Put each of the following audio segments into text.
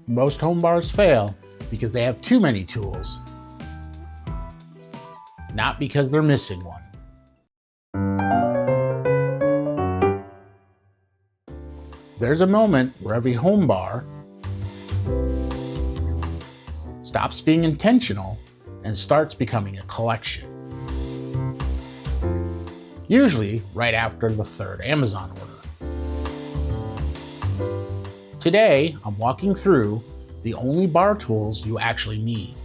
Most home bars fail because they have too many tools, not because they're missing one. There's a moment where every home bar stops being intentional and starts becoming a collection. Usually right after the third Amazon order. Today, I'm walking through the only bar tools you actually need.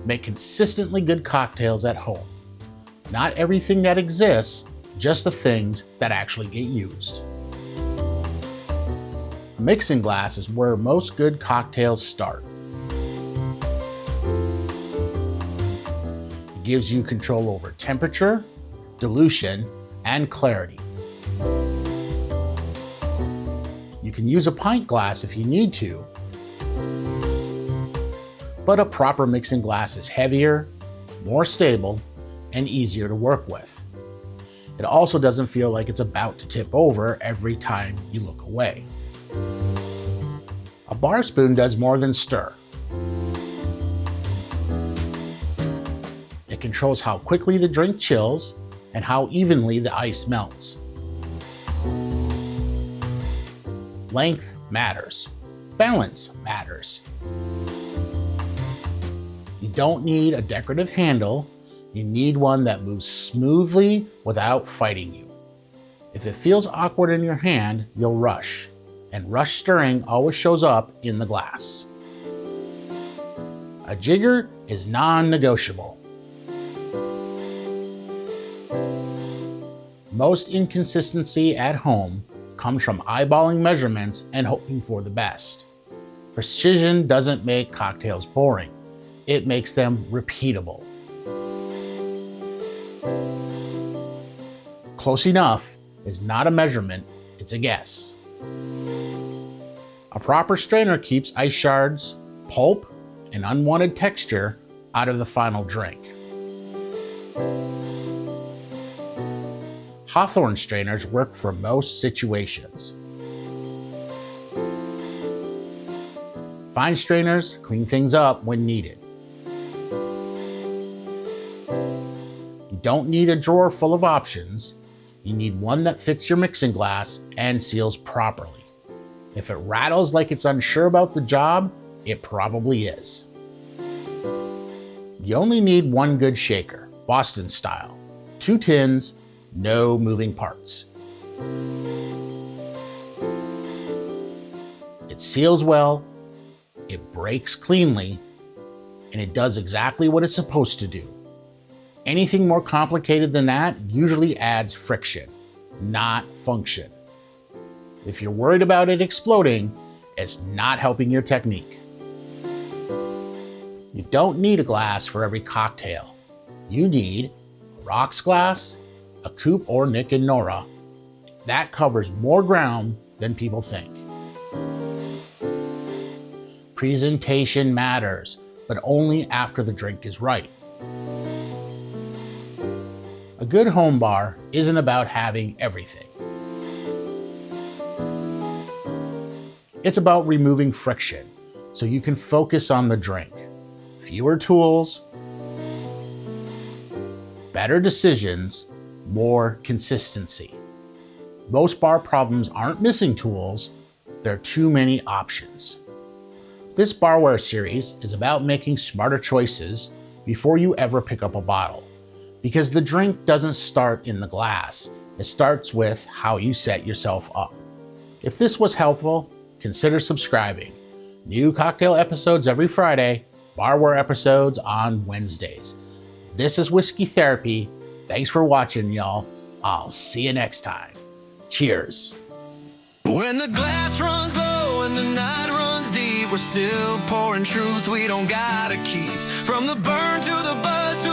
Make consistently good cocktails at home. Not everything that exists, just the things that actually get used. A mixing glass is where most good cocktails start. It gives you control over temperature, dilution, and clarity. You can use a pint glass if you need to, but a proper mixing glass is heavier, more stable, and easier to work with. It also doesn't feel like it's about to tip over every time you look away. A bar spoon does more than stir. It controls how quickly the drink chills and how evenly the ice melts. Length matters. Balance matters. You don't need a decorative handle. You need one that moves smoothly without fighting you. If it feels awkward in your hand, you'll rush, and rush stirring always shows up in the glass. A jigger is non-negotiable. Most inconsistency at home comes from eyeballing measurements and hoping for the best. Precision doesn't make cocktails boring. It makes them repeatable. Close enough is not a measurement, it's a guess. A proper strainer keeps ice shards, pulp, and unwanted texture out of the final drink. Hawthorne strainers work for most situations. Fine strainers clean things up when needed. You don't need a drawer full of options. You need one that fits your mixing glass and seals properly. If it rattles like it's unsure about the job, it probably is. You only need one good shaker, Boston style. 2 tins, no moving parts. It seals well, it breaks cleanly, and it does exactly what it's supposed to do. Anything more complicated than that usually adds friction, not function. If you're worried about it exploding, it's not helping your technique. You don't need a glass for every cocktail. You need a rocks glass, a coupe or Nick and Nora. That covers more ground than people think. Presentation matters, but only after the drink is right. A good home bar isn't about having everything. It's about removing friction so you can focus on the drink. Fewer tools, better decisions, more consistency. Most bar problems aren't missing tools, there are too many options. This barware series is about making smarter choices before you ever pick up a bottle. Because the drink doesn't start in the glass, it starts with how you set yourself up. If this was helpful, consider subscribing. New cocktail episodes every Friday, barware episodes on Wednesdays. This is Whiskey Therapy. Thanks for watching, y'all. I'll see you next time. Cheers. When the glass runs low and the night runs deep, we're still pouring truth we don't gotta keep. From the burn to the buzz to